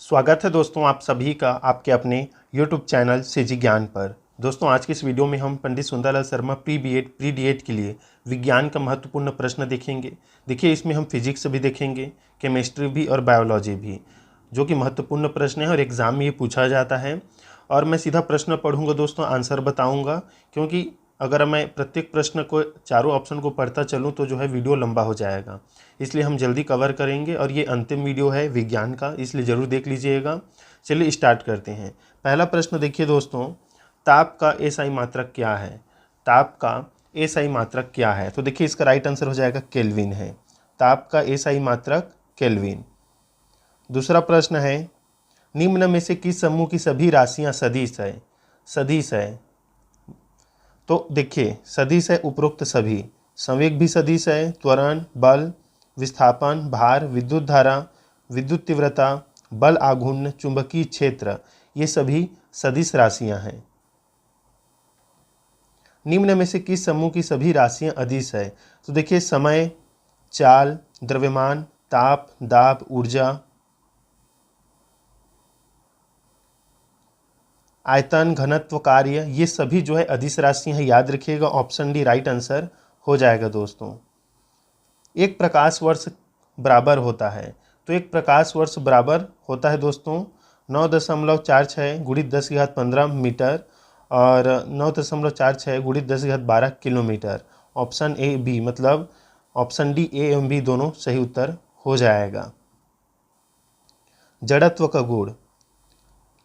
स्वागत है दोस्तों आप सभी का आपके अपने YouTube चैनल सेजी ज्ञान पर। दोस्तों आज की इस वीडियो में हम Pandit Sundarlal Sharma pre BEd pre DEd के लिए विज्ञान का महत्वपूर्ण प्रश्न देखेंगे। देखिए इसमें हम फिजिक्स भी देखेंगे, केमिस्ट्री भी और बायोलॉजी भी, जो कि महत्वपूर्ण प्रश्न है और एग्ज़ाम में ये पूछा जाता है। और मैं सीधा प्रश्न पढ़ूंगा दोस्तों, आंसर बताऊंगा, क्योंकि अगर मैं प्रत्येक प्रश्न को चारों ऑप्शन को पढ़ता चलूँ तो जो है वीडियो लंबा हो जाएगा, इसलिए हम जल्दी कवर करेंगे। और ये अंतिम वीडियो है विज्ञान का, इसलिए ज़रूर देख लीजिएगा। चलिए स्टार्ट करते हैं। पहला प्रश्न देखिए दोस्तों, ताप का एसआई मात्रक क्या है? ताप का एसआई मात्रक क्या है? तो देखिए इसका राइट आंसर हो जाएगा केल्विन है। ताप का एसआई मात्रक केल्विन। दूसरा प्रश्न है, निम्न में से किस समूह की सभी राशियां सदिश है? सदिश है तो देखिए सदिश है उपरोक्त सभी। संवेग भी सदिश है, त्वरण, बल, विस्थापन, भार, विद्युत धारा, विद्युत तीव्रता, बल आघूर्ण, चुंबकीय क्षेत्र, ये सभी सदिश राशियां हैं। निम्न में से किस समूह की सभी राशियां अदिश है? तो देखिए समय, चाल, द्रव्यमान, ताप, दाब, ऊर्जा, आयतन, घनत्व, कार्य, ये सभी जो है अदिश राशि हैं। याद रखिएगा, ऑप्शन डी राइट आंसर हो जाएगा दोस्तों। एक प्रकाश वर्ष बराबर होता है, तो एक प्रकाश वर्ष बराबर होता है दोस्तों 9.46 गुणित 10 की घात 15 मीटर और 9.46 गुणित 10 की घात 12 किलोमीटर। ऑप्शन ए बी, मतलब ऑप्शन डी ए एवं बी दोनों सही उत्तर हो जाएगा। जड़त्व का गुण,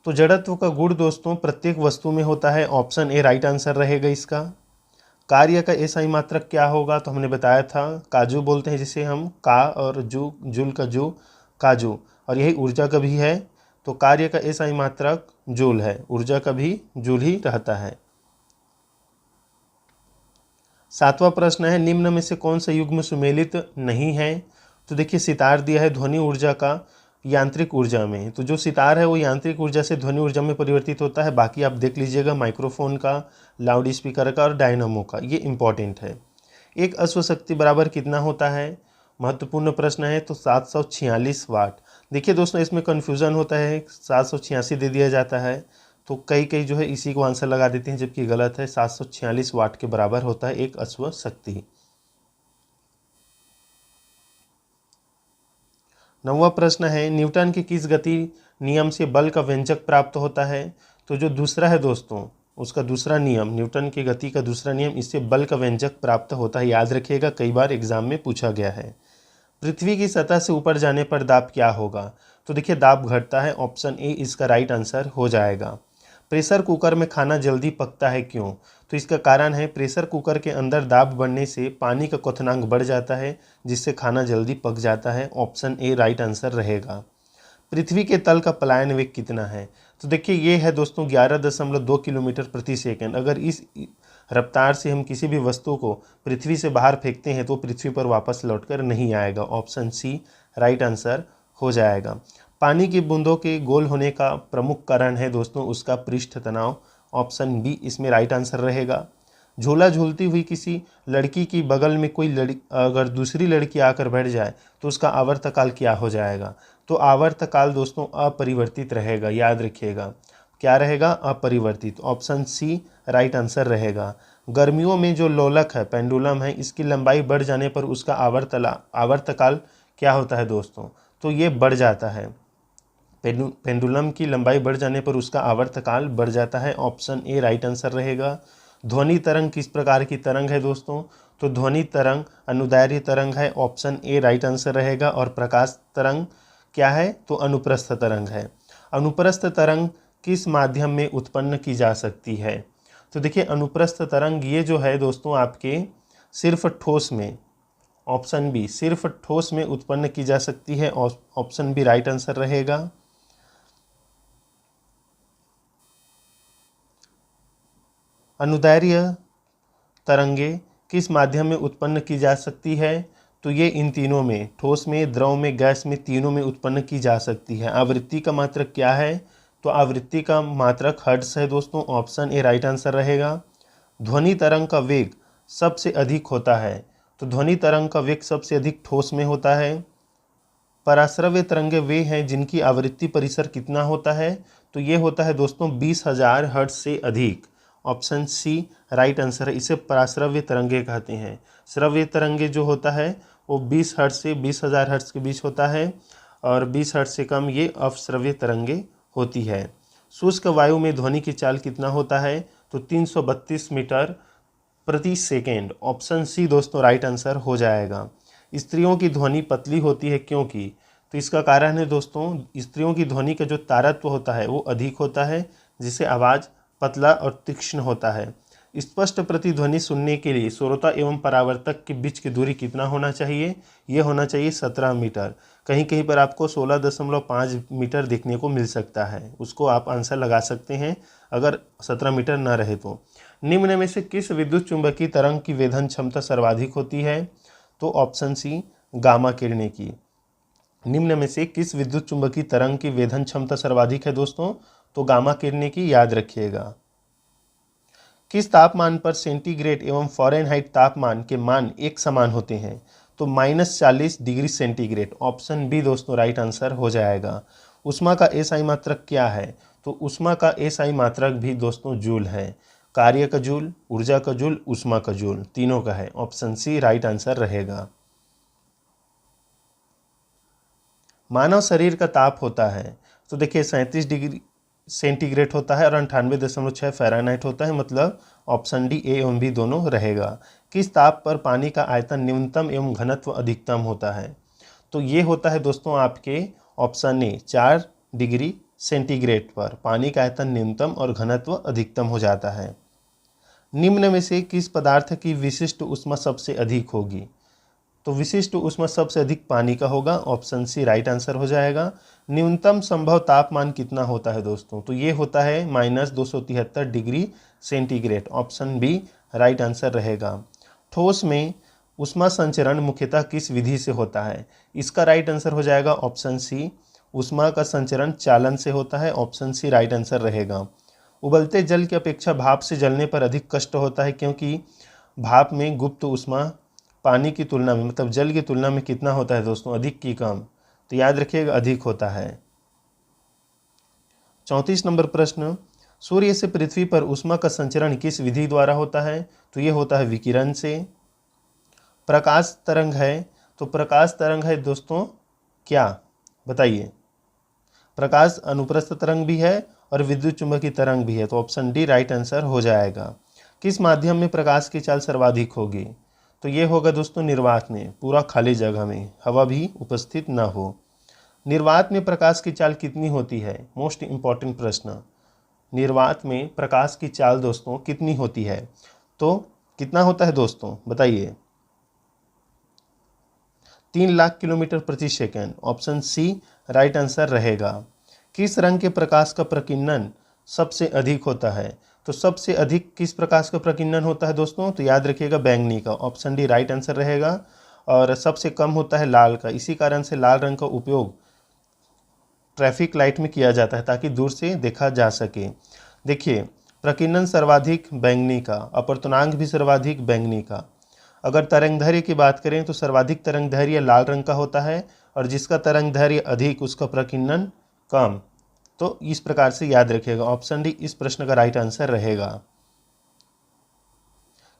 तो जड़त्व का गुण दोस्तों प्रत्येक वस्तु में होता है। ऑप्शन ए राइट आंसर रहेगा इसका। कार्य का एसआई मात्रक क्या होगा? तो हमने बताया था काजू बोलते हैं जिसे हम, का और जू, जूल का जू, काजू, और यही ऊर्जा का भी है। तो कार्य का एसआई मात्रक जूल है, ऊर्जा का भी जूल ही रहता है। सातवां प्रश्न है, निम्न में से कौन सा युग्म सुमेलित नहीं है? तो देखिए सितार दिया है ध्वनि ऊर्जा का यांत्रिक ऊर्जा में, तो जो सितार है वो यांत्रिक ऊर्जा से ध्वनि ऊर्जा में परिवर्तित होता है। बाकी आप देख लीजिएगा माइक्रोफोन का, लाउड स्पीकर का और डायनामो का, ये इंपॉर्टेंट है। एक अश्वशक्ति बराबर कितना होता है? महत्वपूर्ण प्रश्न है। तो 746 वाट। देखिए दोस्तों इसमें कन्फ्यूज़न होता है, 786 दे दिया जाता है, तो कई जो है इसी को आंसर लगा देते हैं, जबकि गलत है। 746 वाट के बराबर होता है एक अश्वशक्ति। नौवां प्रश्न है, न्यूटन के किस गति नियम से बल का व्यंजक प्राप्त होता है? तो जो दूसरा है दोस्तों, उसका दूसरा नियम, न्यूटन की गति का दूसरा नियम, इससे बल का व्यंजक प्राप्त होता है। याद रखिएगा, कई बार एग्जाम में पूछा गया है। पृथ्वी की सतह से ऊपर जाने पर दाब क्या होगा? तो देखिए दाब घटता है, ऑप्शन ए इसका राइट आंसर हो जाएगा। प्रेशर कुकर में खाना जल्दी पकता है क्यों? तो इसका कारण है प्रेशर कुकर के अंदर दाब बढ़ने से पानी का क्वथनांक बढ़ जाता है, जिससे खाना जल्दी पक जाता है। ऑप्शन ए राइट आंसर रहेगा। पृथ्वी के तल का पलायन वेग कितना है? तो देखिए ये है दोस्तों 11.2 किलोमीटर प्रति सेकंड। अगर इस रफ्तार से हम किसी भी वस्तु को पृथ्वी से बाहर फेंकते हैं तो पृथ्वी पर वापस लौटकर नहीं आएगा। ऑप्शन सी राइट आंसर हो जाएगा। पानी की बूंदों के गोल होने का प्रमुख कारण है दोस्तों उसका पृष्ठ तनाव। ऑप्शन बी इसमें राइट आंसर रहेगा। झूला झूलती हुई किसी लड़की की बगल में कोई अगर दूसरी लड़की आकर बैठ जाए तो उसका आवर्तकाल क्या हो जाएगा? तो आवर्तकाल दोस्तों अपरिवर्तित रहेगा। याद रखिएगा, क्या रहेगा? अपरिवर्तित। ऑप्शन सी राइट आंसर रहेगा। गर्मियों में जो लोलक है, पेंडुलम है, इसकी लंबाई बढ़ जाने पर उसका आवर्तकाल क्या होता है दोस्तों? तो ये बढ़ जाता है। पेंडुलम की लंबाई बढ़ जाने पर उसका आवर्तकाल बढ़ जाता है। ऑप्शन ए राइट आंसर रहेगा। ध्वनि तरंग किस प्रकार की तरंग है दोस्तों? तो ध्वनि तरंग अनुदैर्ध्य तरंग है। ऑप्शन ए राइट आंसर रहेगा। और प्रकाश तरंग क्या है? तो अनुप्रस्थ तरंग है। अनुप्रस्थ तरंग किस माध्यम में उत्पन्न की जा सकती है? तो देखिए अनुप्रस्थ तरंग ये जो है दोस्तों आपके सिर्फ ठोस में, ऑप्शन बी सिर्फ ठोस में उत्पन्न की जा सकती है। ऑप्शन बी राइट आंसर रहेगा। अनुदैर्ध्य तरंगे किस माध्यम में उत्पन्न की जा सकती है? तो ये इन तीनों में, ठोस में, द्रव में, गैस में, तीनों में उत्पन्न की जा सकती है। आवृत्ति का मात्रक क्या है? तो आवृत्ति का मात्रक हर्ट्ज है दोस्तों। ऑप्शन ए राइट आंसर रहेगा। ध्वनि तरंग का वेग सबसे अधिक होता है, तो ध्वनि तरंग का वेग सबसे अधिक ठोस में होता है। पराश्रव्य तरंगे वे हैं जिनकी आवृत्ति परिसर कितना होता है, तो ये होता है दोस्तों 20,000 हर्ट्ज से अधिक। ऑप्शन सी राइट आंसर है। इसे पराश्रव्य तरंगे कहते हैं। श्रव्य तरंगे जो होता है वो 20 हर्ट्ज से 20,000 हर्ट्ज के बीच होता है और 20 हर्ट्ज से कम ये अवश्रव्य तरंगे होती है। शुष्क वायु में ध्वनि की चाल कितना होता है, तो 332 मीटर प्रति सेकेंड। ऑप्शन सी दोस्तों राइट आंसर हो जाएगा। स्त्रियों की ध्वनि पतली होती है क्योंकि, तो इसका कारण है दोस्तों स्त्रियों की ध्वनि का जो तारत्व होता है वो अधिक होता है, जिससे आवाज़ पतला और तीक्ष्ण होता है। स्पष्ट प्रतिध्वनि सुनने के लिए श्रोता एवं परावर्तक के बीच की दूरी कितना होना चाहिए, ये होना चाहिए 17 मीटर। कहीं कहीं पर आपको 16.5 मीटर देखने को मिल सकता है, उसको आप आंसर लगा सकते हैं अगर 17 मीटर न रहे तो। निम्न में से किस विद्युत चुंबकीय तरंग की वेधन क्षमता सर्वाधिक होती है, तो ऑप्शन सी गामा किरणें की। निम्न में से किस विद्युत चुंबकीय तरंग की वेधन क्षमता सर्वाधिक है दोस्तों, तो गामा किरणें की, याद रखिएगा। किस तापमान पर सेंटीग्रेड एवं फ़ारेनहाइट तापमान के मान एक समान होते हैं, तो -40 डिग्री सेंटीग्रेड। ऑप्शन बी दोस्तों राइट आंसर हो जाएगा। ऊष्मा का एसआई मात्रक क्या है, तो ऊष्मा का एसआई मात्रक भी दोस्तों जूल है। कार्य का जूल, ऊर्जा का जूल, ऊष्मा का जूल, तीनों का है। ऑप्शन सी राइट आंसर रहेगा। मानव शरीर का ताप होता है, तो देखिए 37 डिग्री सेंटीग्रेड होता है और 98.6 फ़ारेनहाइट होता है, मतलब ऑप्शन डी ए एवं बी दोनों रहेगा। किस ताप पर पानी का आयतन न्यूनतम एवं घनत्व अधिकतम होता है, तो ये होता है दोस्तों आपके ऑप्शन ए 4 डिग्री सेंटीग्रेड पर पानी का आयतन न्यूनतम और घनत्व अधिकतम हो जाता है। निम्न में से किस पदार्थ की विशिष्ट ऊष्मा सबसे अधिक होगी, तो विशिष्ट ऊष्मा सबसे अधिक पानी का होगा। ऑप्शन सी राइट आंसर हो जाएगा। न्यूनतम संभव तापमान कितना होता है दोस्तों, तो ये होता है -273 degree centigrade. Option B right answer रहेगा। ठोस में ऊष्मा संचरण मुख्यतः किस विधि से होता है, इसका राइट आंसर हो जाएगा ऑप्शन सी ऊष्मा का संचरण चालन से होता है। ऑप्शन सी राइट आंसर रहेगा। उबलते जल की अपेक्षा भाप से जलने पर अधिक कष्ट होता है क्योंकि भाप में गुप्त ऊष्मा पानी की तुलना में, मतलब जल की तुलना में कितना होता है दोस्तों, अधिक की कम, तो याद रखिएगा अधिक होता है। 34 नंबर प्रश्न, सूर्य से पृथ्वी पर ऊष्मा का संचरण किस विधि द्वारा होता है, तो ये होता है विकिरण से। प्रकाश तरंग है, तो प्रकाश तरंग है दोस्तों क्या, बताइए। प्रकाश अनुप्रस्थ तरंग भी है और विद्युत चुंबकीय तरंग भी है, तो ऑप्शन डी राइट आंसर हो जाएगा। किस माध्यम में प्रकाश की चाल सर्वाधिक होगी, तो ये होगा दोस्तों निर्वात में, पूरा खाली जगह में, हवा भी उपस्थित न हो। निर्वात में प्रकाश की चाल कितनी होती है, मोस्ट इम्पॉर्टेंट प्रश्न। निर्वात में प्रकाश की चाल दोस्तों कितनी होती है, तो कितना होता है दोस्तों बताइए। 3 लाख किलोमीटर प्रति second. Option C right answer रहेगा। किस रंग के प्रकाश का प्रकीर्णन सबसे अधिक होता है, तो सबसे अधिक किस प्रकाश का प्रकीर्णन होता है दोस्तों, तो याद रखिएगा बैंगनी का। ऑप्शन डी राइट आंसर रहेगा। और सबसे कम होता है लाल का, इसी कारण से लाल रंग का उपयोग ट्रैफिक लाइट में किया जाता है ताकि दूर से देखा जा सके। देखिए प्रकीर्णन सर्वाधिक बैंगनी का, अपवर्तनांक भी सर्वाधिक बैंगनी का। अगर तरंगदैर्घ्य की बात करें तो सर्वाधिक तरंगदैर्घ्य लाल रंग का होता है और जिसका तरंगदैर्घ्य अधिक उसका प्रकीर्णन कम। तो इस प्रकार से याद रखिएगा। ऑप्शन डी इस प्रश्न का राइट आंसर रहेगा।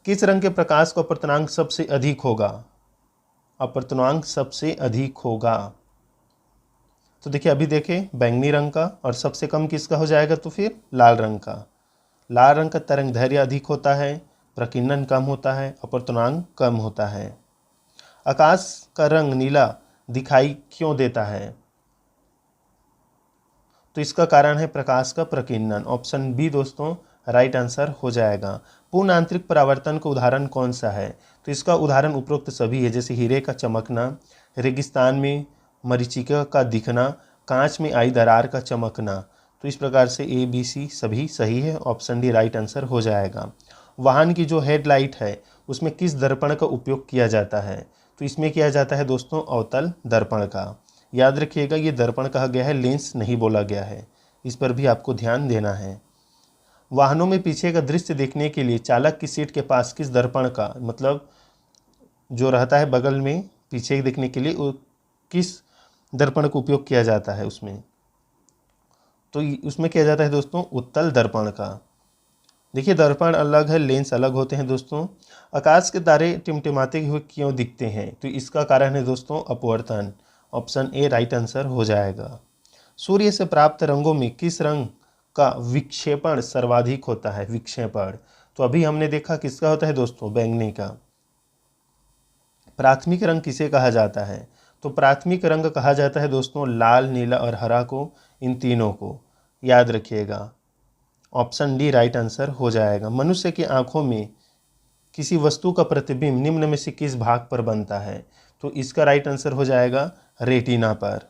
किस रंग के प्रकाश का अपवर्तनांक सबसे अधिक होगा, अपवर्तनांक सबसे अधिक होगा, तो देखिए अभी देखें बैंगनी रंग का, और सबसे कम किसका हो जाएगा, तो फिर लाल रंग का। लाल रंग का तरंगदैर्घ्य अधिक होता है, प्रकीर्णन कम होता है, अपवर्तनांक कम होता है। आकाश का रंग नीला दिखाई क्यों देता है, तो इसका कारण है प्रकाश का प्रकीर्णन। ऑप्शन बी दोस्तों राइट आंसर हो जाएगा। पूर्ण आंतरिक परावर्तन का उदाहरण कौन सा है, तो इसका उदाहरण उपरोक्त सभी है, जैसे हीरे का चमकना, रेगिस्तान में मरीचिका का दिखना, कांच में आई दरार का चमकना। तो इस प्रकार से ए बी सी सभी सही है। ऑप्शन डी राइट आंसर हो जाएगा। वाहन की जो हेडलाइट है उसमें किस दर्पण का उपयोग किया जाता है, तो इसमें किया जाता है दोस्तों अवतल दर्पण का। याद रखिएगा ये दर्पण कहा गया है, लेंस नहीं बोला गया है, इस पर भी आपको ध्यान देना है। वाहनों में पीछे का दृश्य देखने के लिए चालक की सीट के पास किस दर्पण का, मतलब जो रहता है बगल में पीछे देखने के लिए, किस दर्पण का उपयोग किया जाता है उसमें। तो उसमें किया जाता है दोस्तों उत्तल दर्पण का। देखिए दर्पण अलग है, लेंस अलग होते हैं दोस्तों। आकाश के तारे टिमटिमाते हुए क्यों दिखते हैं? तो इसका कारण है दोस्तों अपवर्तन। ऑप्शन ए राइट आंसर हो जाएगा। सूर्य से प्राप्त रंगों में किस रंग का विक्षेपण सर्वाधिक होता है? विक्षेपण तो अभी हमने देखा किसका होता है दोस्तों, बैंगनी का। प्राथमिक रंग किसे कहा जाता है? तो प्राथमिक रंग कहा जाता है दोस्तों लाल, नीला और हरा को, इन तीनों को याद रखिएगा। ऑप्शन डी राइट आंसर हो जाएगा। मनुष्य की आंखों में किसी वस्तु का प्रतिबिंब निम्न में से किस भाग पर बनता है? तो इसका राइट आंसर हो जाएगा रेटिना पर।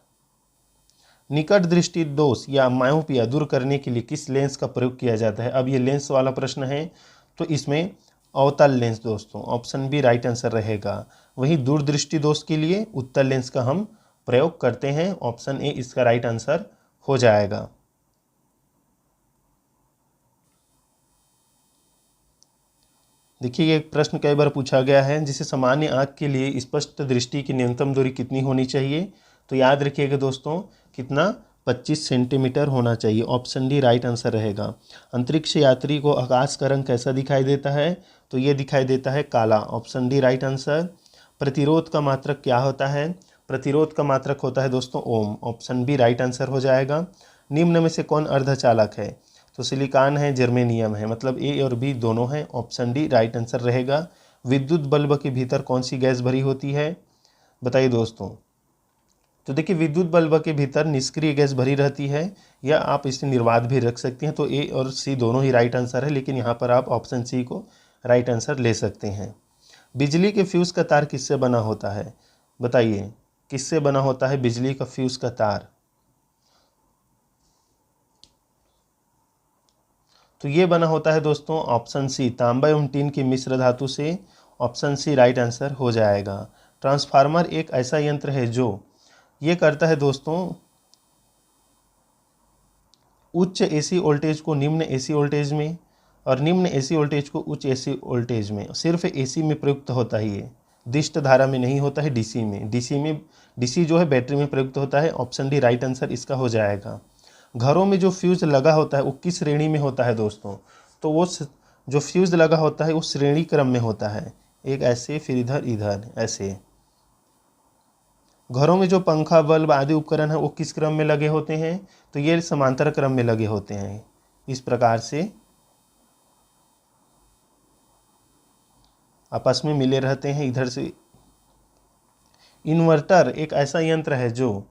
निकट दृष्टि दोष या मायोपिया दूर करने के लिए किस लेंस का प्रयोग किया जाता है? अब ये लेंस वाला प्रश्न है, तो इसमें अवतल लेंस दोस्तों, ऑप्शन बी राइट आंसर रहेगा। वहीं दूरदृष्टि दोष के लिए उत्तल लेंस का हम प्रयोग करते हैं, ऑप्शन ए इसका राइट आंसर हो जाएगा। देखिए ये प्रश्न कई बार पूछा गया है, जिसे सामान्य आंख के लिए स्पष्ट दृष्टि की न्यूनतम दूरी कितनी होनी चाहिए? तो याद रखिएगा दोस्तों कितना, 25 सेंटीमीटर होना चाहिए। ऑप्शन डी राइट आंसर रहेगा। अंतरिक्ष यात्री को आकाश का रंग कैसा दिखाई देता है? तो ये दिखाई देता है काला। Option D right answer. प्रतिरोध का मात्रक क्या होता है? प्रतिरोध का मात्रक होता है दोस्तों ओम। ऑप्शन बी राइट आंसर हो जाएगा। निम्न में से कौन अर्धचालक है? तो सिलिकॉन है, जर्मेनियम है, मतलब ए और बी दोनों हैं। ऑप्शन डी राइट आंसर रहेगा। विद्युत बल्ब के भीतर कौन सी गैस भरी होती है? बताइए दोस्तों। तो देखिए विद्युत बल्ब के भीतर निष्क्रिय गैस भरी रहती है, या आप इसे निर्वात भी रख सकते हैं। तो ए और सी दोनों ही राइट आंसर है, लेकिन यहाँ पर आप ऑप्शन सी को राइट आंसर ले सकते हैं। बिजली के फ्यूज़ का तार किससे बना होता है? बताइए किससे बना होता है बिजली का फ्यूज़ का तार? तो ये बना होता है दोस्तों ऑप्शन सी तांबा एवं टीन की मिश्र धातु से। ऑप्शन सी राइट आंसर हो जाएगा। ट्रांसफार्मर एक ऐसा यंत्र है जो ये करता है दोस्तों उच्च एसी वोल्टेज को निम्न एसी वोल्टेज में, और निम्न एसी वोल्टेज को उच्च एसी वोल्टेज में। सिर्फ एसी में प्रयुक्त होता है, ये दिष्ट धारा में नहीं होता है, डीसी में। डीसी जो है बैटरी में प्रयुक्त होता है। ऑप्शन डी राइट आंसर इसका हो जाएगा। घरों में जो फ्यूज़ लगा होता है वो किस श्रेणी में होता है दोस्तों? तो वो जो फ्यूज़ लगा होता है वो श्रेणी क्रम में होता है, एक ऐसे फिर इधर इधर ऐसे। घरों में जो पंखा, बल्ब आदि उपकरण है वो किस क्रम में लगे होते हैं? तो ये समांतर क्रम में लगे होते हैं, इस प्रकार से आपस में मिले रहते हैं इधर से। इन्वर्टर एक ऐसा यंत्र है जो,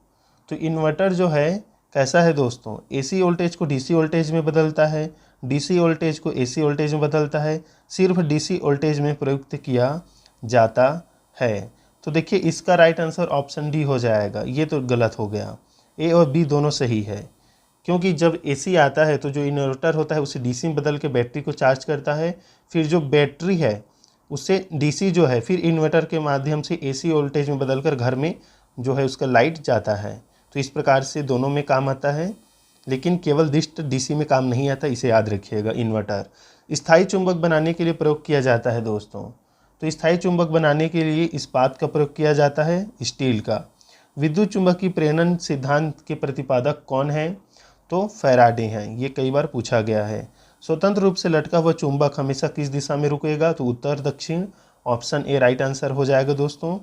तो इन्वर्टर जो है कैसा है दोस्तों? एसी वोल्टेज को डीसी वोल्टेज में बदलता है, डीसी वोल्टेज को एसी वोल्टेज में बदलता है, सिर्फ डीसी वोल्टेज में प्रयुक्त किया जाता है। तो देखिए इसका राइट आंसर ऑप्शन डी हो जाएगा। ये तो गलत हो गया, ए और बी दोनों सही है। क्योंकि जब एसी आता है तो जो इन्वर्टर होता है उसे डीसी में बदल के बैटरी को चार्ज करता है, फिर जो बैटरी है उससे डीसी जो है फिर इन्वर्टर के माध्यम से एसी वोल्टेज में बदलकर घर में जो है उसका लाइट जाता है। तो इस प्रकार से दोनों में काम आता है, लेकिन केवल दिष्ट डीसी में काम नहीं आता, इसे याद रखिएगा। इन्वर्टर स्थायी चुंबक बनाने के लिए प्रयोग किया जाता है दोस्तों। तो स्थायी चुंबक बनाने के लिए इस्पात का प्रयोग किया जाता है, स्टील का। विद्युत चुंबक की प्रेरण सिद्धांत के प्रतिपादक कौन है? तो फैराडे हैं, ये कई बार पूछा गया है। स्वतंत्र रूप से लटका हुआ चुंबक हमेशा किस दिशा में रुकेगा? तो उत्तर दक्षिण। ऑप्शन ए राइट आंसर हो जाएगा दोस्तों।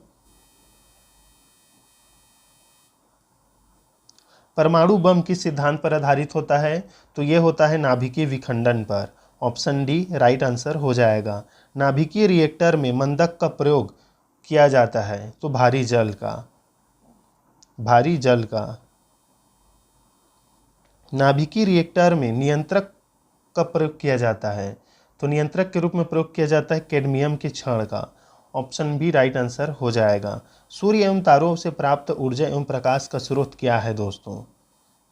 परमाणु बम किस सिद्धांत पर आधारित होता है? तो ये होता है नाभिकीय विखंडन पर। ऑप्शन डी राइट आंसर हो जाएगा। नाभिकीय रिएक्टर में मंदक का प्रयोग किया जाता है, तो भारी जल का। नाभिकीय रिएक्टर में नियंत्रक का प्रयोग किया जाता है, तो नियंत्रक के रूप में प्रयोग किया जाता है कैडमियम के क्षण का। ऑप्शन बी राइट आंसर हो जाएगा। सूर्य एवं तारों से प्राप्त ऊर्जा एवं प्रकाश का स्रोत क्या है दोस्तों?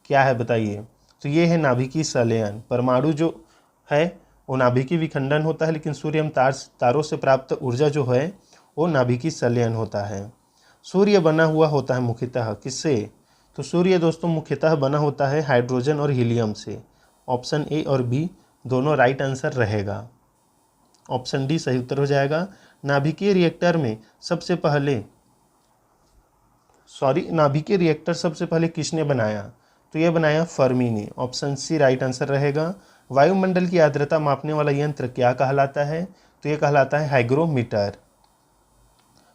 क्या है बताइए? तो ये है नाभिकीय संलयन। परमाणु जो है वो नाभिकीय विखंडन होता है, लेकिन सूर्य एवं तारों से प्राप्त ऊर्जा जो है वो नाभिकीय संलयन होता है। सूर्य बना हुआ होता है मुख्यतः किससे? तो सूर्य दोस्तों मुख्यतः बना होता है हाइड्रोजन और हीलियम से। ऑप्शन ए और बी दोनों राइट आंसर रहेगा। ऑप्शन डी सही उत्तर हो जाएगा। नाभिकीय रिएक्टर में सबसे पहले नाभिकीय रिएक्टर सबसे पहले किसने बनाया? तो ये बनाया फर्मी ने। ऑप्शन सी राइट आंसर रहेगा। वायुमंडल की आर्द्रता मापने वाला यंत्र क्या कहलाता है? तो ये कहलाता है हाइग्रोमीटर।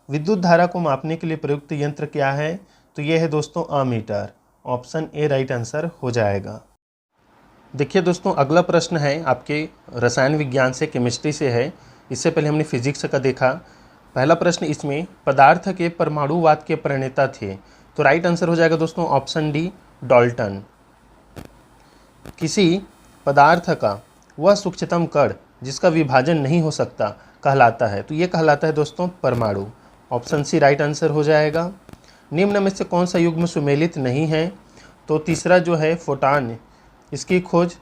विद्युत धारा को मापने के लिए प्रयुक्त यंत्र क्या है? तो ये है दोस्तों ammeter. Option A right answer हो जाएगा। देखिए दोस्तों, अगला प्रश्न है आपके रसायन विज्ञान से, केमिस्ट्री से है। इससे पहले हमने फिजिक्स का देखा। पहला प्रश्न इसमें पदार्थ के परमाणुवाद के प्रणेता थे। तो राइट आंसर हो जाएगा दोस्तों ऑप्शन डी डाल्टन। किसी पदार्थ का वह सूक्ष्मतम कण जिसका विभाजन नहीं हो सकता कहलाता है। तो ये कहलाता है दोस्तों परमाणु। ऑप्शन सी राइट आंसर हो जाएगा। निम्न में से कौन सा युग्म सुमेलित नहीं है? तो तीसरा जो है फोटॉन, इसकी खोज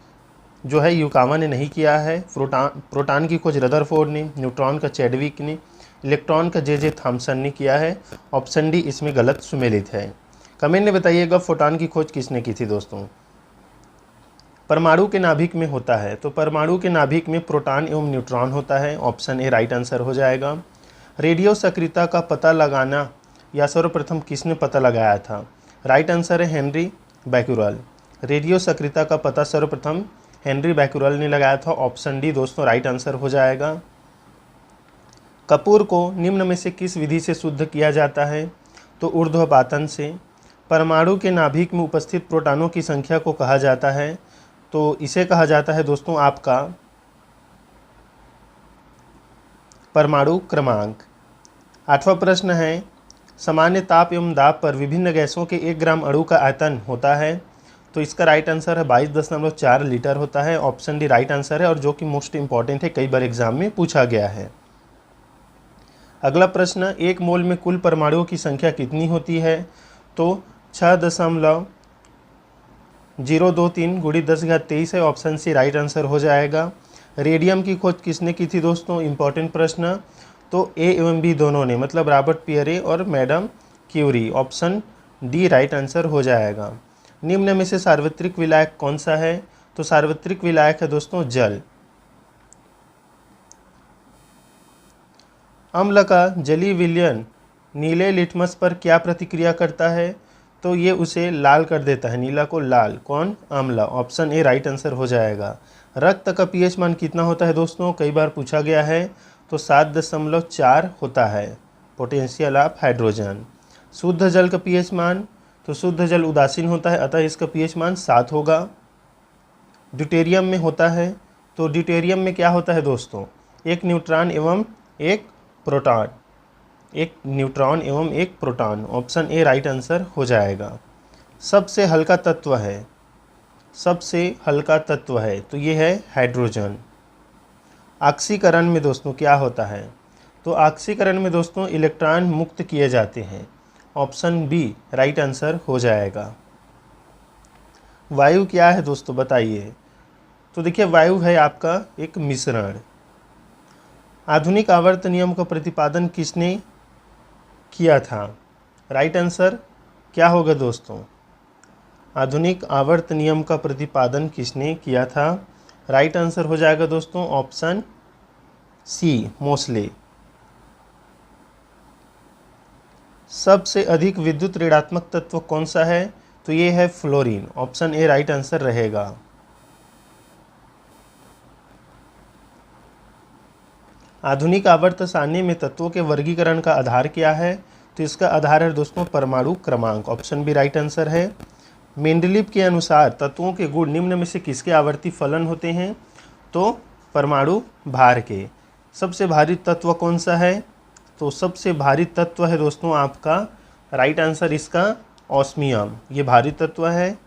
जो है युकावा ने नहीं किया है। प्रोटॉन की खोज रदरफोर्ड ने, न्यूट्रॉन का चैडविक ने, इलेक्ट्रॉन का जे थॉमसन ने किया है। ऑप्शन डी इसमें गलत सुमेलित है। कमेंट में बताइएगा फोटॉन की खोज किसने की थी दोस्तों। परमाणु के नाभिक में होता है। तो परमाणु के नाभिक में प्रोटॉन एवं न्यूट्रॉन होता है। ऑप्शन ए राइट आंसर हो जाएगा। रेडियो सक्रियता का पता लगाना या सर्वप्रथम किसने पता लगाया था? राइट आंसर है हेनरी बैक्यूरेल। रेडियो सक्रियता का पता सर्वप्रथम हेनरी बैक्यूरेल ने लगाया था। ऑप्शन डी दोस्तों राइट आंसर हो जाएगा। कपूर को निम्न में से किस विधि से शुद्ध किया जाता है? तो ऊर्ध्वपातन से। परमाणु के नाभिक में उपस्थित प्रोटॉनों की संख्या को कहा जाता है। तो इसे कहा जाता है दोस्तों आपका परमाणु क्रमांक। 8वां प्रश्न है, सामान्य ताप एवं दाब पर विभिन्न गैसों के 1 ग्राम अणु का आयतन होता है। तो इसका राइट आंसर है 22.4 लीटर होता है। ऑप्शन डी राइट आंसर है, और जो कि मोस्ट इंपॉर्टेंट है, कई बार एग्जाम में पूछा गया है। अगला प्रश्न, 1 मोल में कुल परमाणुओं की संख्या कितनी होती है? तो 6.023 × 10⁻23 है। ऑप्शन सी राइट आंसर हो जाएगा। रेडियम की खोज किसने की थी दोस्तों? इंपॉर्टेंट प्रश्न। तो ए एवं बी दोनों ने, मतलब रॉबर्ट पियरे और madam Curie. Option D right answer हो जाएगा। निम्न में से सार्वत्रिक विलायक कौन सा है? तो सार्वत्रिक विलायक है दोस्तों जल। अम्ल का जलीय विलयन नीले लिटमस पर क्या प्रतिक्रिया करता है? तो ये उसे लाल कर देता है, नीला को लाल। कौन? अम्ल। ऑप्शन ए राइट आंसर हो जाएगा। रक्त का पीएच मान कितना होता है दोस्तों? कई बार पूछा गया है। तो 7.4 होता है, पोटेंशियल ऑफ हाइड्रोजन। शुद्ध जल का पीएच मान? तो शुद्ध जल उदासीन होता है, अतः इसका पीएच मान 7 होगा। ड्यूटेरियम में होता है। तो ड्यूटेरियम में क्या होता है दोस्तों? 1 न्यूट्रॉन एवं 1 प्रोटॉन। 1 न्यूट्रॉन एवं 1 proton. Option A right answer हो जाएगा। सबसे हल्का तत्व है, सबसे हल्का तत्व है, तो ये है हाइड्रोजन। ऑक्सीकरण में दोस्तों क्या होता है? तो ऑक्सीकरण में दोस्तों इलेक्ट्रॉन मुक्त किए जाते हैं। ऑप्शन बी राइट आंसर हो जाएगा। वायु क्या है दोस्तों बताइए? तो देखिए, वायु है आपका एक मिश्रण। आधुनिक आवर्त नियम का प्रतिपादन किसने किया था? राइट आंसर क्या होगा दोस्तों? आधुनिक आवर्त नियम का प्रतिपादन किसने किया था? राइट आंसर हो जाएगा दोस्तों ऑप्शन सी मोसले। सबसे अधिक विद्युत ऋणात्मक तत्व कौन सा है? तो ये है fluorine. Option A right answer रहेगा। आधुनिक आवर्त सारणी में तत्वों के वर्गीकरण का आधार क्या है? तो इसका आधार है दोस्तों परमाणु क्रमांक। ऑप्शन बी राइट आंसर है। मेंडलीव के अनुसार तत्वों के गुण निम्न में से किसके आवर्ती फलन होते हैं? तो परमाणु भार के। सबसे भारी तत्व कौन सा है? तो सबसे भारी तत्व है दोस्तों आपका, राइट आंसर इसका ऑस्मियम, ये भारी तत्व है।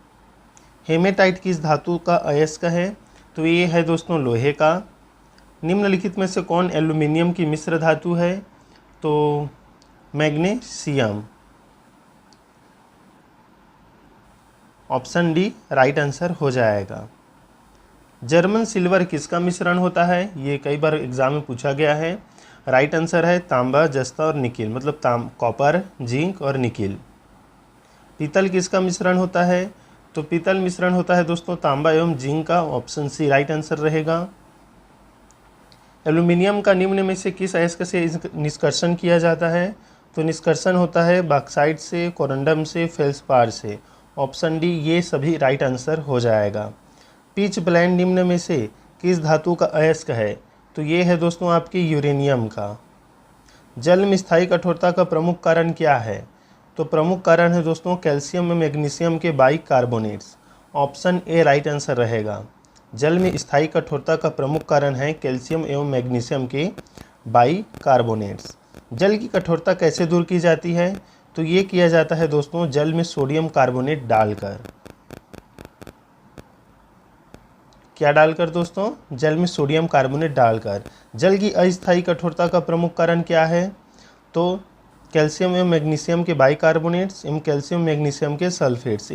हेमेटाइट किस धातु का अयस्क है? तो ये है दोस्तों लोहे का। निम्नलिखित में से कौन एल्यूमिनियम की मिश्र धातु है? तो magnesium. Option D right answer हो जाएगा। जर्मन सिल्वर किसका मिश्रण होता है? ये कई बार एग्जाम में पूछा गया है। राइट आंसर है तांबा, जस्ता और निकिल, मतलब कॉपर, जिंक और निकिल। पीतल किसका मिश्रण होता है? तो पीतल मिश्रण होता है दोस्तों तांबा एवं जिंक का। ऑप्शन सी राइट आंसर रहेगा। एल्यूमिनियम का निम्न में से किस अयस्क से निष्कर्षण किया जाता है? तो निष्कर्षण होता है बॉक्साइट से, कोरंडम से, फेल्सपार से। ऑप्शन डी ये सभी राइट आंसर हो जाएगा। पिच ब्लेंड निम्न में से किस धातु का अयस्क है? तो ये है दोस्तों आपकी यूरेनियम का। जल में स्थायी कठोरता का प्रमुख कारण क्या है? तो प्रमुख कारण है दोस्तों कैल्शियम और मैग्नीशियम के bicarbonates. Option A right answer रहेगा। जल में स्थायी कठोरता का प्रमुख कारण है कैल्शियम एवं मैग्नीशियम के बाइकार्बोनेट्स। जल की कठोरता कैसे दूर की जाती है? तो ये किया जाता है दोस्तों जल में सोडियम कार्बोनेट डालकर। क्या डालकर दोस्तों? जल में सोडियम कार्बोनेट डालकर। जल की अस्थायी कठोरता का प्रमुख कारण क्या है? तो कैल्शियम एवं मैग्नीशियम के बाइकार्बोनेट्स एवं कैल्शियम मैग्नीशियम के सल्फेट्स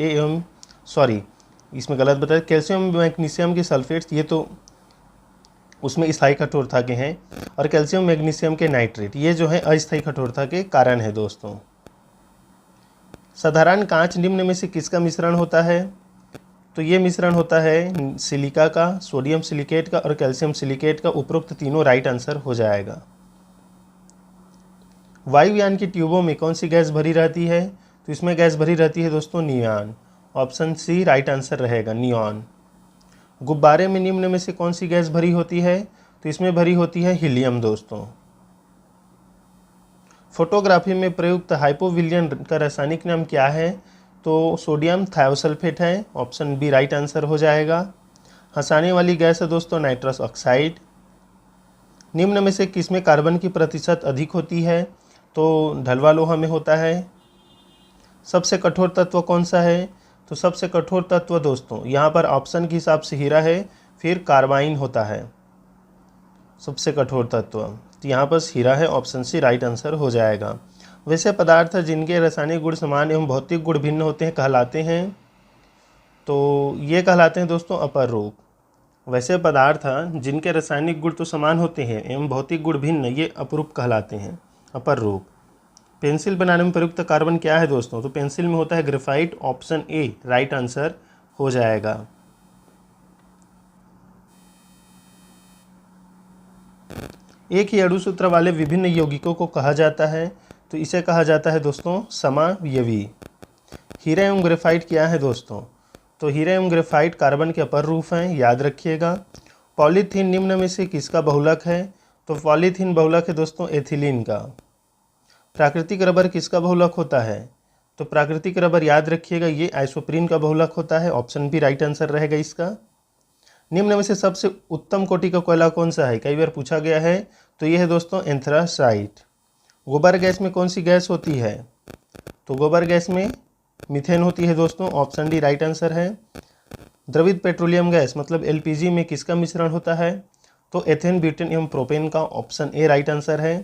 इसमें गलत बताया। कैल्शियम मैग्नीशियम के सल्फेट्स ये तो उसमें स्थायी कठोरता के हैं, और कैल्शियम मैग्नीशियम के नाइट्रेट ये जो है अस्थायी कठोरता के कारण है दोस्तों। साधारण कांच निम्न में से किसका मिश्रण होता है? तो ये मिश्रण होता है सिलिका का, सोडियम सिलिकेट का और कैल्शियम सिलिकेट का। उपरोक्त तीनों राइट आंसर हो जाएगा। वायुयान की ट्यूबों में कौन सी गैस भरी रहती है? तो इसमें गैस भरी रहती है दोस्तों neon. Option C right answer रहेगा, नियॉन। गुब्बारे में निम्न में से कौन सी गैस भरी होती है? तो इसमें भरी होती है हीलियम दोस्तों। फोटोग्राफी में प्रयुक्त हाइपोविलियन का रासायनिक नाम क्या है? तो सोडियम थायोसल्फेट है। ऑप्शन बी राइट आंसर हो जाएगा। हंसाने वाली गैस है दोस्तों नाइट्रस ऑक्साइड। निम्न में से किसमें कार्बन की प्रतिशत अधिक होती है? तो ढलवा लोहा में होता है। सबसे कठोर तत्व कौन सा है? तो सबसे कठोर तत्व दोस्तों यहाँ पर ऑप्शन के हिसाब से हीरा है, फिर कार्बाइन होता है सबसे कठोर तत्व। तो यहाँ पर हीरा है। ऑप्शन सी राइट आंसर हो जाएगा। वैसे पदार्थ जिनके रासायनिक गुण समान एवं भौतिक गुण भिन्न होते हैं कहलाते हैं, तो ये कहलाते हैं दोस्तों अपर रूप। वैसे पदार्थ जिनके रासायनिक गुण तो समान होते हैं एवं भौतिक गुण भिन्न, ये अपरूप कहलाते हैं, अपर रूप। पेंसिल बनाने में प्रयुक्त कार्बन क्या है दोस्तों? तो पेंसिल में होता है graphite. Option A right answer हो जाएगा। एक ही अणुसूत्र वाले विभिन्न यौगिकों को कहा जाता है? तो इसे कहा जाता है दोस्तों समावयवी। हीरा एवं ग्रेफाइट क्या है दोस्तों? तो हीरा एवं ग्रेफाइट कार्बन के अपर रूप हैं, याद रखिएगा। पॉलीथीन निम्न में से किसका बहुलक है? तो पॉलीथीन बहुलक है दोस्तों एथिलीन का। प्राकृतिक रबर किसका बहुलक होता है? तो प्राकृतिक रबर याद रखिएगा ये आइसोप्रीन का बहुलक होता है। ऑप्शन बी राइट आंसर रहेगा इसका। निम्न में से सबसे उत्तम कोटि का कोयला कौन सा है? कई बार पूछा गया है। तो ये है दोस्तों एंथ्रासाइट। गोबर गैस में कौन सी गैस होती है? तो गोबर गैस में मीथेन होती है दोस्तों। ऑप्शन डी राइट आंसर है। द्रवित पेट्रोलियम गैस मतलब एलपीजी में किसका मिश्रण होता है? तो एथेन, ब्यूटेन एवं प्रोपेन का। ऑप्शन ए राइट आंसर है।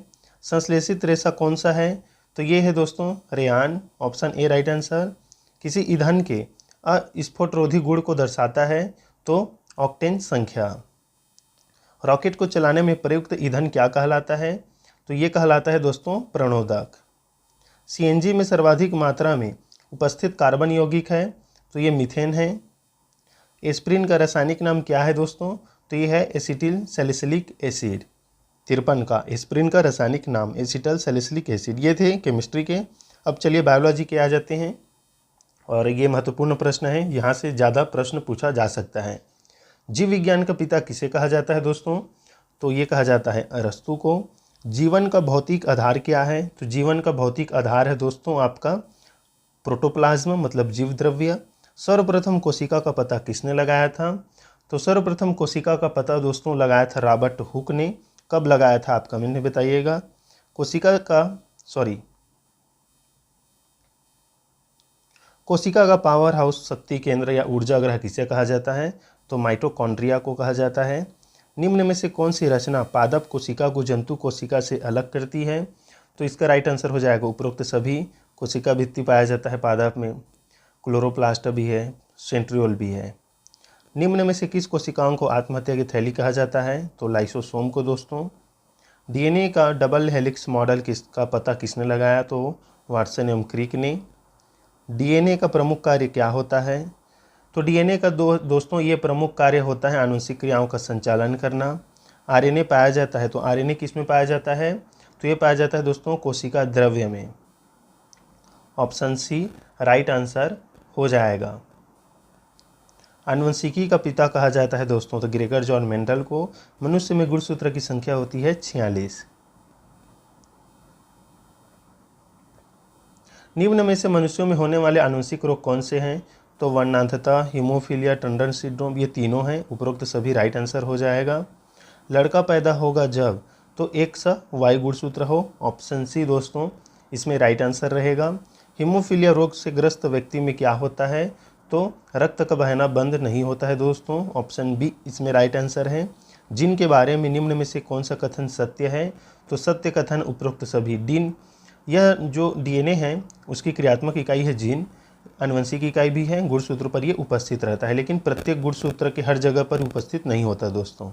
संश्लेषित रेशा कौन सा है? तो ये है दोस्तों rayon. Option A right answer. किसी ईंधन के अस्फोटरोधी गुण को दर्शाता है? तो ऑक्टेन संख्या। रॉकेट को चलाने में प्रयुक्त ईंधन क्या कहलाता है? तो ये कहलाता है दोस्तों प्रणोदक। सीएनजी में सर्वाधिक मात्रा में उपस्थित कार्बन यौगिक है? तो ये मीथेन है। एस्प्रिन का रासायनिक नाम क्या है दोस्तों? तो ये है एसिटिल सैलिसिलिक एसिड। 53 का एस्प्रिन का रासायनिक नाम एसिटिल सैलिसिलिक एसिड। ये थे केमिस्ट्री के। अब चलिए बायोलॉजी के आ जाते हैं, और ये महत्वपूर्ण प्रश्न है, यहाँ से ज़्यादा प्रश्न पूछा जा सकता है। जीव विज्ञान का पिता किसे कहा जाता है दोस्तों? तो ये कहा जाता है अरस्तु को। जीवन का भौतिक आधार क्या है? तो जीवन का भौतिक आधार है दोस्तों आपका प्रोटोप्लाज्म मतलब जीव द्रव्य। सर्वप्रथम कोशिका का पता किसने लगाया था? तो सर्वप्रथम कोशिका का पता दोस्तों लगाया था रॉबर्ट हुक ने। कब लगाया था आप कमेंट में बताइएगा। कोशिका का पावर हाउस शक्ति केंद्र या ऊर्जा ग्रह किसे कहा जाता है? तो माइटोकॉन्ड्रिया को कहा जाता है। निम्न में से कौन सी रचना पादप कोशिका को जंतु कोशिका से अलग करती है? तो इसका राइट आंसर हो जाएगा उपरोक्त सभी। कोशिका भित्ति पाया जाता है पादप में, क्लोरोप्लास्ट भी है, सेंट्रियोल भी है। निम्न में से किस कोशिकाओं को आत्महत्या की थैली कहा जाता है? तो लाइसोसोम को दोस्तों। डीएनए का डबल हेलिक्स मॉडल किसका पता किसने लगाया? तो वाटसन एवं क्रिक ने। डीएनए का प्रमुख कार्य क्या होता है? तो डीएनए का दोस्तों ये प्रमुख कार्य होता है आनुवंशिक क्रियाओं का संचालन करना। आरएनए पाया जाता है, तो आरएनए किस में पाया जाता है? तो ये पाया जाता है दोस्तों कोशिका द्रव्य में। ऑप्शन सी राइट आंसर हो जाएगा। आनुवंशिकी का पिता कहा जाता है दोस्तों तो ग्रेगर जॉन मेंडल को। मनुष्य में गुणसूत्र की संख्या होती है 46। निम्न में से मनुष्यों में होने वाले आनुवंशिक रोग कौन से हैं? तो वर्णांधता, हीमोफीलिया, टंडन सिंड्रोम, ये तीनों हैं। उपरोक्त सभी राइट आंसर हो जाएगा। लड़का पैदा होगा जब, तो एक सा वाई गुणसूत्र हो। ऑप्शन सी दोस्तों इसमें राइट आंसर रहेगा। हीमोफीलिया रोग से ग्रस्त व्यक्ति में क्या होता है? तो रक्त का बहना बंद नहीं होता है दोस्तों। ऑप्शन बी इसमें राइट आंसर है। जीन के बारे में निम्न में से कौन सा कथन सत्य है? तो सत्य कथन उपरोक्त सभी। जीन, यह जो डीएनए है उसकी क्रियात्मक इकाई है जीन, आनुवंशिक इकाई भी है। गुणसूत्र पर यह उपस्थित रहता है, लेकिन प्रत्येक गुणसूत्र के हर जगह पर उपस्थित नहीं होता दोस्तों।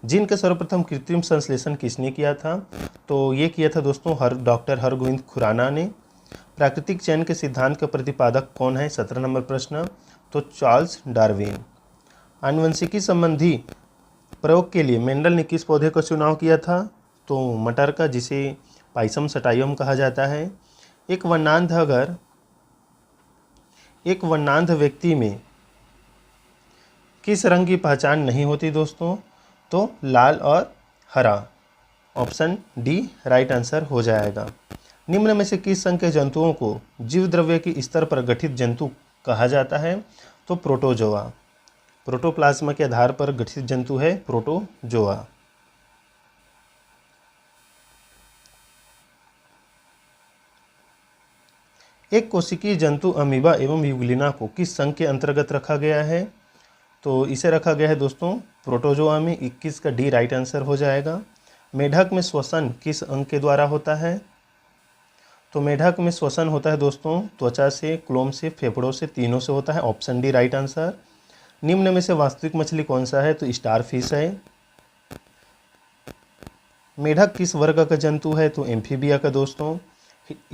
जीन का सर्वप्रथम कृत्रिम संश्लेषण किसने किया था? तो ये किया था दोस्तों डॉक्टर हरगोविंद खुराना ने। प्राकृतिक चयन के सिद्धांत का प्रतिपादक कौन है? 17 नंबर प्रश्न, तो चार्ल्स डार्विन। आनुवंशिकी संबंधी प्रयोग के लिए मेंडल ने किस पौधे का चुनाव किया था? तो मटर का, जिसे पाइसम सटाइवम कहा जाता है। एक वर्णांध व्यक्ति में किस रंग की पहचान नहीं होती दोस्तों? तो लाल और हरा। ऑप्शन डी राइट आंसर हो जाएगा। निम्न में से किस संघ के जंतुओं को जीव द्रव्य के स्तर पर गठित जंतु कहा जाता है? तो प्रोटोजोआ। प्रोटोप्लाज्मा के आधार पर गठित जंतु है प्रोटोजोआ। एक कोशिकीय जंतु अमीबा एवं यूग्लिना को किस संघ के अंतर्गत रखा गया है? तो इसे रखा गया है दोस्तों प्रोटोजोआ में। 21 का डी राइट आंसर हो जाएगा। मेढक में श्वसन किस अंग के द्वारा होता है? तो मेढक में श्वसन होता है दोस्तों त्वचा से, क्लोम से, फेफड़ों से, तीनों से होता है। Option D right answer. निम्न में से वास्तविक मछली कौन सा है? तो स्टार फिश है। मेढक किस वर्ग का जंतु है? तो एम्फीबिया का दोस्तों।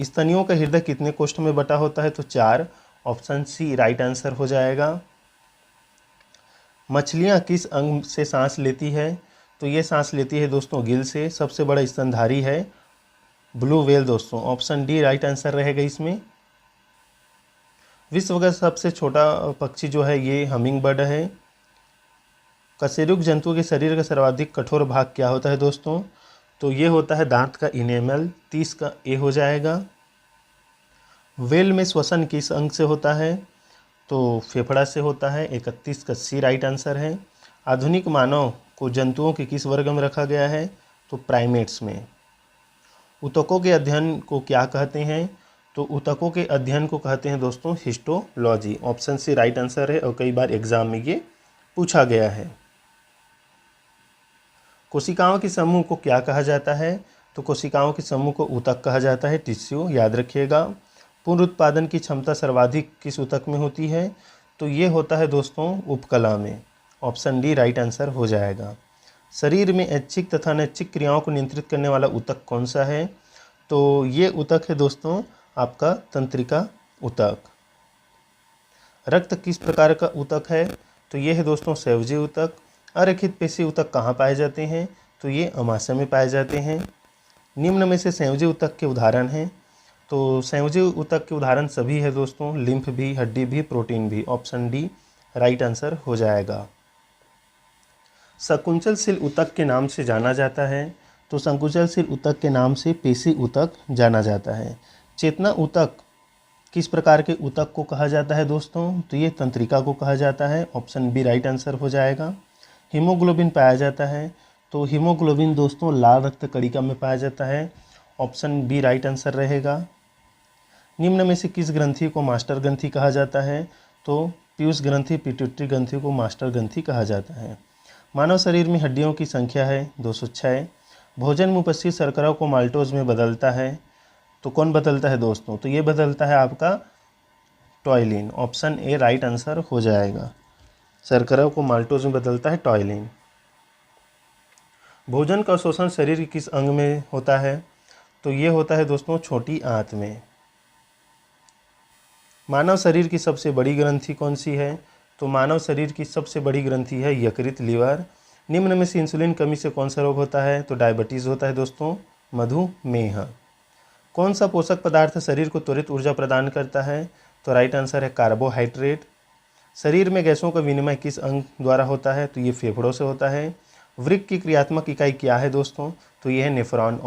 स्तनियों का हृदय कितने कोष्ठ में बटा होता है? तो 4। ऑप्शन सी राइट आंसर हो जाएगा। मछलियाँ किस अंग से सांस लेती है? तो ये सांस लेती है दोस्तों गिल से। सबसे बड़ा स्तनधारी है ब्लू व्हेल दोस्तों। ऑप्शन डी राइट आंसर रहेगा इसमें। विश्व का सबसे छोटा पक्षी जो है ये हमिंग बर्ड है। कशेरुक जंतु के शरीर का सर्वाधिक कठोर भाग क्या होता है दोस्तों? तो ये होता है दांत का इनेमल। 30 का ए हो जाएगा। व्हेल में श्वसन किस अंग से होता है? तो फेफड़ा से होता है। 31 का सी राइट आंसर है। आधुनिक मानव को जंतुओं के किस वर्ग में रखा गया है? तो प्राइमेट्स में। ऊतकों के अध्ययन को क्या कहते हैं? तो ऊतकों के अध्ययन को कहते हैं दोस्तों histology. Option C right answer है और कई बार एग्जाम में ये पूछा गया है। कोशिकाओं के समूह को क्या कहा जाता है? तो कोशिकाओं के समूह को ऊतक कहा जाता है, टिश्यू याद रखिएगा। पुनरुत्पादन की क्षमता सर्वाधिक किस ऊतक में होती है? तो ये होता है दोस्तों उपकला में। ऑप्शन डी राइट आंसर हो जाएगा। शरीर में ऐच्छिक तथा अनैच्छिक क्रियाओं को नियंत्रित करने वाला ऊतक कौन सा है? तो ये ऊतक है दोस्तों आपका तंत्रिका ऊतक। रक्त किस प्रकार का ऊतक है? तो ये है दोस्तों संयोजी ऊतक। अरेखित पेशी ऊतक कहाँ पाए जाते हैं? तो ये अमाशय में पाए जाते हैं। निम्न में से संयोजी ऊतक के उदाहरण हैं। तो संयोजी ऊतक के उदाहरण सभी है दोस्तों, लिम्फ भी, हड्डी भी, प्रोटीन भी। ऑप्शन डी राइट आंसर हो जाएगा। संकुचनशील ऊतक के नाम से जाना जाता है। तो संकुचनशील ऊतक के नाम से पेशी ऊतक जाना जाता है। चेतना ऊतक किस प्रकार के ऊतक को कहा जाता है दोस्तों? तो ये तंत्रिका को कहा जाता है। ऑप्शन बी राइट आंसर हो जाएगा। हीमोग्लोबिन पाया जाता है। तो हीमोग्लोबिन दोस्तों लाल रक्त कणिका में पाया जाता है। ऑप्शन बी राइट आंसर रहेगा। निम्न में से किस ग्रंथि को मास्टर ग्रंथि कहा जाता है? तो पीयूष ग्रंथि, पिट्यूटरी ग्रंथि को मास्टर ग्रंथि कहा जाता है। मानव शरीर में हड्डियों की संख्या है 206। भोजन में उपस्थित शर्करा को माल्टोज में बदलता है। तो कौन बदलता है दोस्तों? तो ये बदलता है आपका टॉयलिन। ऑप्शन ए राइट आंसर हो जाएगा। शर्करा को माल्टोज में बदलता है टॉयलिन। भोजन का शोषण शरीर के किस अंग में होता है? तो ये होता है दोस्तों छोटी आंत में। मानव शरीर की सबसे बड़ी ग्रंथि कौन सी है? तो मानव शरीर की सबसे बड़ी ग्रंथि है यकृत, लीवर। निम्न में से इंसुलिन कमी से कौन सा रोग होता है? तो डायबिटीज़ होता है दोस्तों। मधुमेह। कौन सा पोषक पदार्थ शरीर को त्वरित ऊर्जा प्रदान करता है? तो राइट आंसर है कार्बोहाइड्रेट। शरीर में गैसों का विनिमय किस अंग द्वारा होता है? तो ये फेफड़ों से होता है। वृक्क की क्रियात्मक इकाई क्या है दोस्तों? तो ये है nephron.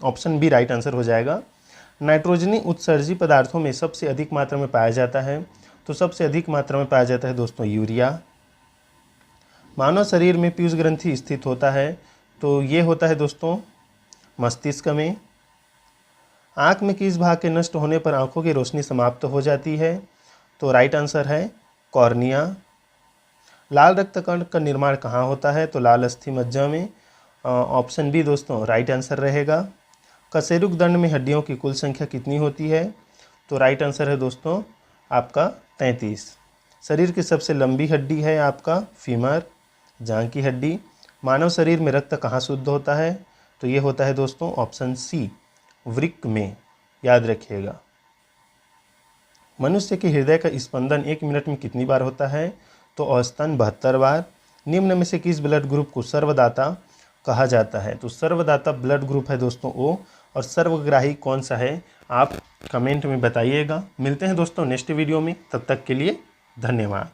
Option B right answer हो जाएगा। नाइट्रोजनी उत्सर्जी पदार्थों में सबसे अधिक मात्रा में पाया जाता है? तो सबसे अधिक मात्रा में पाया जाता है दोस्तों यूरिया। मानव शरीर में पीयूष ग्रंथि स्थित होता है? तो ये होता है दोस्तों मस्तिष्क में। आँख में किस भाग के नष्ट होने पर आँखों की रोशनी समाप्त हो जाती है? तो राइट आंसर है कॉर्निया। लाल रक्त कण का निर्माण कहाँ होता है? तो लाल अस्थि मज्जा में। ऑप्शन बी दोस्तों राइट आंसर रहेगा। कशेरुक दंड में हड्डियों की कुल संख्या कितनी होती है? तो राइट आंसर है दोस्तों आपका 33। शरीर की सबसे लंबी हड्डी है आपका फीमर, जांघ की हड्डी। मानव शरीर में रक्त कहाँ शुद्ध होता है? तो ये होता है दोस्तों ऑप्शन सी वृक्क में, याद रखिएगा। मनुष्य के हृदय का स्पंदन 1 मिनट में कितनी बार होता है? तो औसतन 72 बार। निम्न में से किस ब्लड ग्रुप को सर्वदाता कहा जाता है? तो सर्वदाता ब्लड ग्रुप है दोस्तों ओ। और सर्वग्राही कौन सा है आप कमेंट में बताइएगा। मिलते हैं दोस्तों नेक्स्ट वीडियो में, तब तक के लिए धन्यवाद।